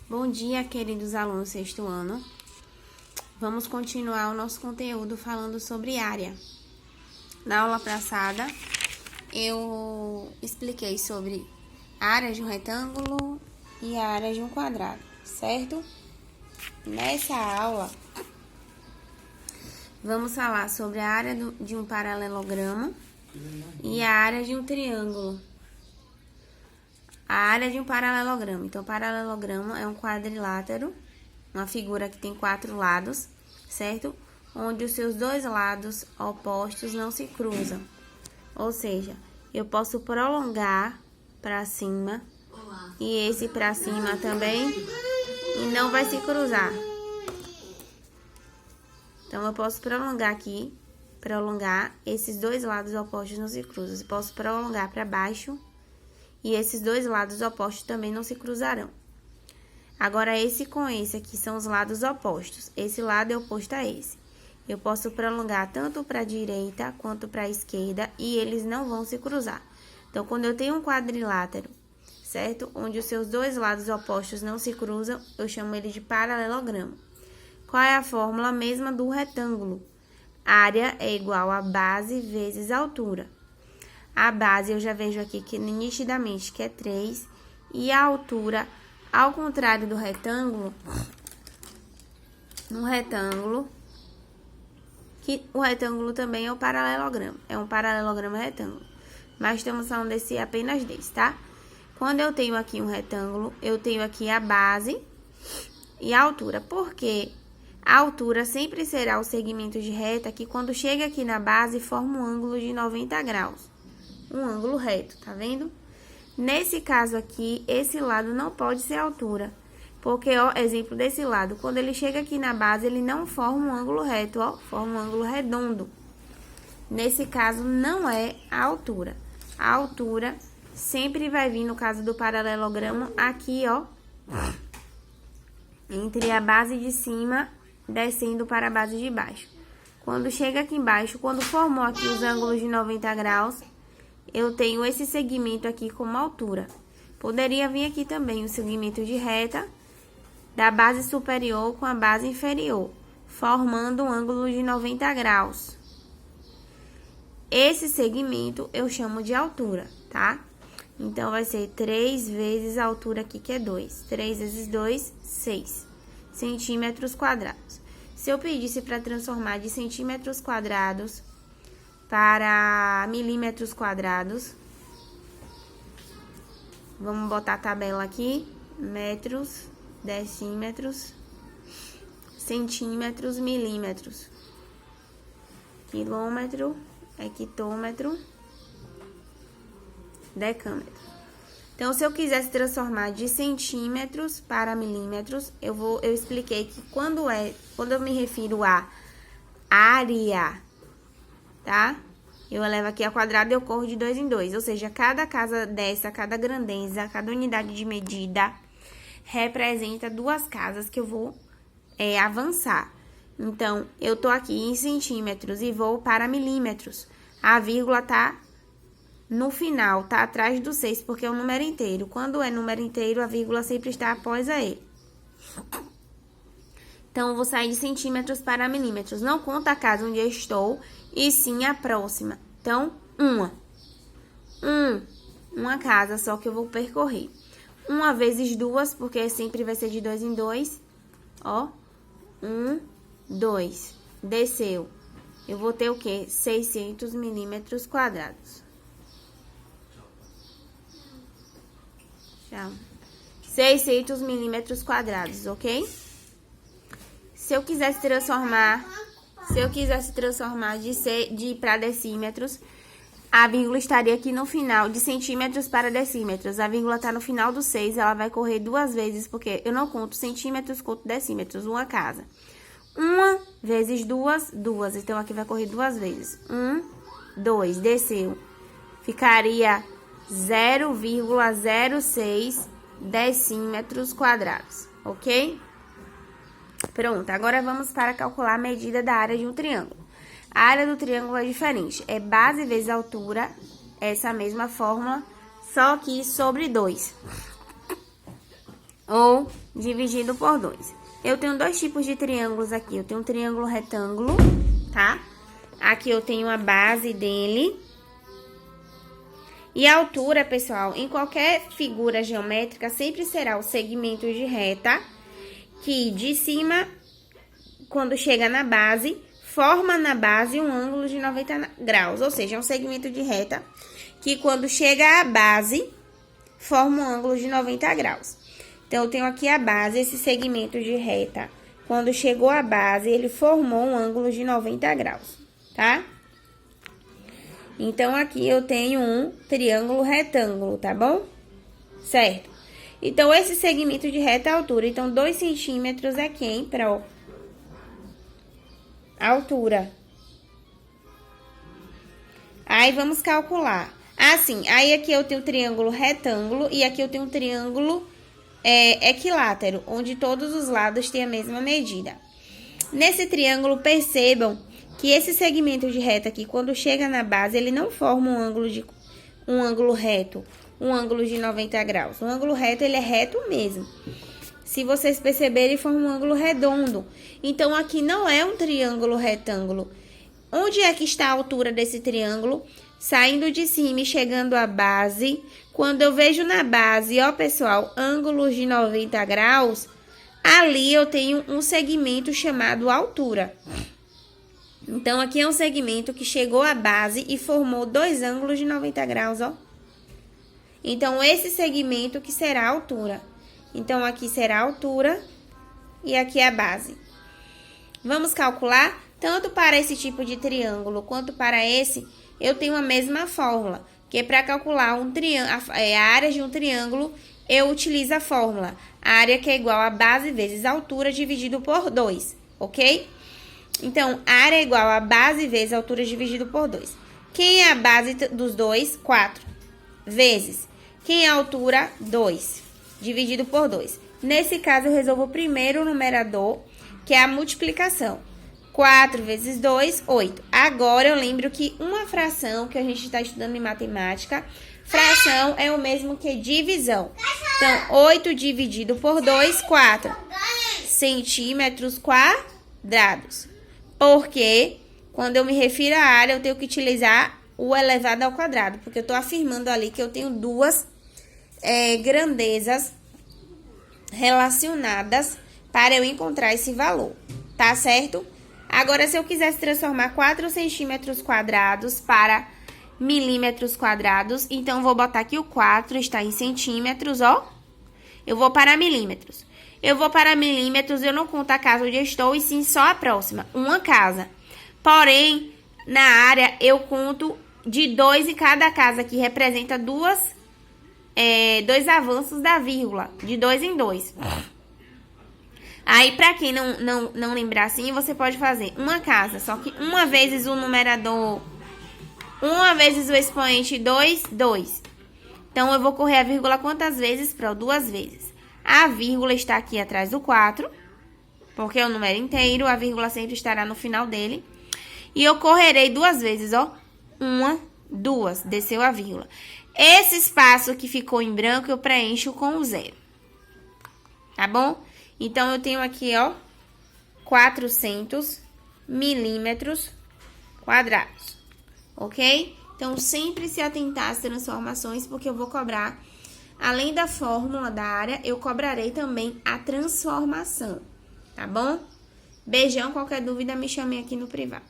Bom dia, queridos alunos do sexto ano. Vamos continuar o nosso conteúdo falando sobre área. Na aula passada, eu expliquei sobre a área de um retângulo e a área de um quadrado, certo? Nessa aula, vamos falar sobre a área de um paralelogramo e a área de um triângulo. A área de um paralelogramo. Então, paralelogramo é um quadrilátero, uma figura que tem 4 lados, certo? Onde os seus dois lados opostos não se cruzam. Ou seja, eu posso prolongar para cima e esse para cima também e não vai se cruzar. Então, eu posso prolongar aqui, esses dois lados opostos não se cruzam. Eu posso prolongar para baixo e esses dois lados opostos também não se cruzarão. Agora, esse com esse aqui são os lados opostos. Esse lado é oposto a esse. Eu posso prolongar tanto para a direita quanto para a esquerda e eles não vão se cruzar. Então, quando eu tenho um quadrilátero, certo? Onde os seus dois lados opostos não se cruzam, eu chamo ele de paralelogramo. Qual é a fórmula mesma do retângulo? Área é igual a base vezes altura. A base eu já vejo aqui que nitidamente que é 3. E a altura, ao contrário do retângulo, que o retângulo também é o paralelogramo. É um paralelogramo retângulo. Mas estamos falando desse apenas desse, tá? Quando eu tenho aqui um retângulo, eu tenho aqui a base e a altura. Por quê? A altura sempre será o segmento de reta que quando chega aqui na base forma um ângulo de 90 graus. Um ângulo reto, tá vendo? Nesse caso aqui, esse lado não pode ser altura. Porque, ó, exemplo desse lado, quando ele chega aqui na base, ele não forma um ângulo reto, ó, forma um ângulo redondo. Nesse caso, não é a altura. A altura sempre vai vir, no caso do paralelogramo, aqui, ó, entre a base de cima, descendo para a base de baixo. Quando chega aqui embaixo, quando formou aqui os ângulos de 90 graus, eu tenho esse segmento aqui como altura. Poderia vir aqui também o segmento de reta da base superior com a base inferior, formando um ângulo de 90 graus. Esse segmento eu chamo de altura, tá? Então, vai ser 3 vezes a altura aqui, que é 2. 3 vezes 2, 6 centímetros quadrados. Se eu pedisse para transformar de centímetros quadrados para milímetros quadrados, vamos botar a tabela aqui: metros, decímetros, centímetros, milímetros, quilômetro, hectômetro, decâmetro. Então, se eu quisesse transformar de centímetros para milímetros, eu expliquei que quando eu me refiro a área, tá? Eu levo aqui ao quadrado e eu corro de 2 em 2. Ou seja, cada casa dessa, cada grandeza, cada unidade de medida representa 2 casas que eu vou avançar. Então, eu tô aqui em centímetros e vou para milímetros. A vírgula tá no final, tá atrás do 6, porque é um número inteiro. Quando é número inteiro, a vírgula sempre está após a ele. Então, eu vou sair de centímetros para milímetros. Não conta a casa onde eu estou, e sim a próxima. Então, uma casa só que eu vou percorrer. 1 vezes 2, porque sempre vai ser de 2 em 2. Ó, 1, 2. Desceu. Eu vou ter o quê? 600 milímetros quadrados. Tchau. 600 milímetros quadrados, ok? Se eu quisesse transformar de para decímetros, a vírgula estaria aqui no final, de centímetros para decímetros. A vírgula está no final do 6, ela vai correr 2 vezes, porque eu não conto centímetros, conto decímetros, uma casa. 1 vezes 2, 2. Então, aqui vai correr 2 vezes. 1, 2, desceu. Ficaria 0,06 decímetros quadrados, ok? Pronto, agora vamos para calcular a medida da área de um triângulo. A área do triângulo é diferente, é base vezes altura, essa mesma fórmula, só que sobre 2. Ou dividido por 2. Eu tenho dois tipos de triângulos aqui. Eu tenho um triângulo retângulo, tá? Aqui eu tenho a base dele. E a altura, pessoal, em qualquer figura geométrica, sempre será o segmento de reta, que de cima, quando chega na base, forma na base um ângulo de 90 graus. Ou seja, é um segmento de reta que quando chega à base, forma um ângulo de 90 graus. Então, eu tenho aqui a base, esse segmento de reta. Quando chegou à base, ele formou um ângulo de 90 graus, tá? Então, aqui eu tenho um triângulo retângulo, tá bom? Certo. Então, esse segmento de reta é a altura. Então, 2 centímetros aqui, hein, pra altura. Aí, vamos calcular. Assim, aí aqui eu tenho um triângulo retângulo e aqui eu tenho um triângulo equilátero, onde todos os lados têm a mesma medida. Nesse triângulo, percebam que esse segmento de reta aqui, quando chega na base, ele não forma um ângulo reto, um ângulo de 90 graus. Um ângulo reto, ele é reto mesmo. Se vocês perceberem, ele forma um ângulo redondo. Então, aqui não é um triângulo retângulo. Onde é que está a altura desse triângulo? Saindo de cima e chegando à base. Quando eu vejo na base, ó, pessoal, ângulos de 90 graus, ali eu tenho um segmento chamado altura. Então, aqui é um segmento que chegou à base e formou 2 ângulos de 90 graus, ó. Então, esse segmento que será a altura. Então, aqui será a altura e aqui é a base. Vamos calcular? Tanto para esse tipo de triângulo quanto para esse, eu tenho a mesma fórmula. Que para calcular a área de um triângulo, eu utilizo a fórmula. A área que é igual a base vezes a altura dividido por 2, ok? Então, a área é igual a base vezes a altura dividido por 2. Quem é a base dos dois? 4. Vezes. Quem é a altura? 2. Dividido por 2. Nesse caso, eu resolvo primeiro o numerador, que é a multiplicação. 4 vezes 2, 8. Agora, eu lembro que uma fração, que a gente está estudando em matemática, fração é o mesmo que divisão. Então, 8 dividido por 2, 4 centímetros quadrados. Porque, quando eu me refiro à área, eu tenho que utilizar o elevado ao quadrado. Porque eu estou afirmando ali que eu tenho duas grandezas relacionadas para eu encontrar esse valor. Tá certo? Agora, se eu quisesse transformar 4 centímetros quadrados para milímetros quadrados, então, vou botar aqui o 4, está em centímetros, ó. Eu vou para milímetros. Eu vou para milímetros, eu não conto a casa onde eu estou, e sim só a próxima, uma casa. Porém, na área, eu conto de 2 e cada casa, que representa dois avanços da vírgula, de 2 em 2. Aí, para quem não lembrar assim, você pode fazer uma casa, só que uma vezes o numerador, uma vezes o expoente 2, 2. Então, eu vou correr a vírgula quantas vezes? Para 2 vezes. A vírgula está aqui atrás do 4, porque é o número inteiro, a vírgula sempre estará no final dele. E eu correrei 2 vezes, ó. 1, 2, desceu a vírgula. Esse espaço que ficou em branco, eu preencho com o 0. Tá bom? Então, eu tenho aqui, ó, 400 milímetros quadrados, ok? Então, sempre se atentar às transformações, porque eu vou cobrar, além da fórmula da área, eu cobrarei também a transformação, tá bom? Beijão, qualquer dúvida, me chame aqui no privado.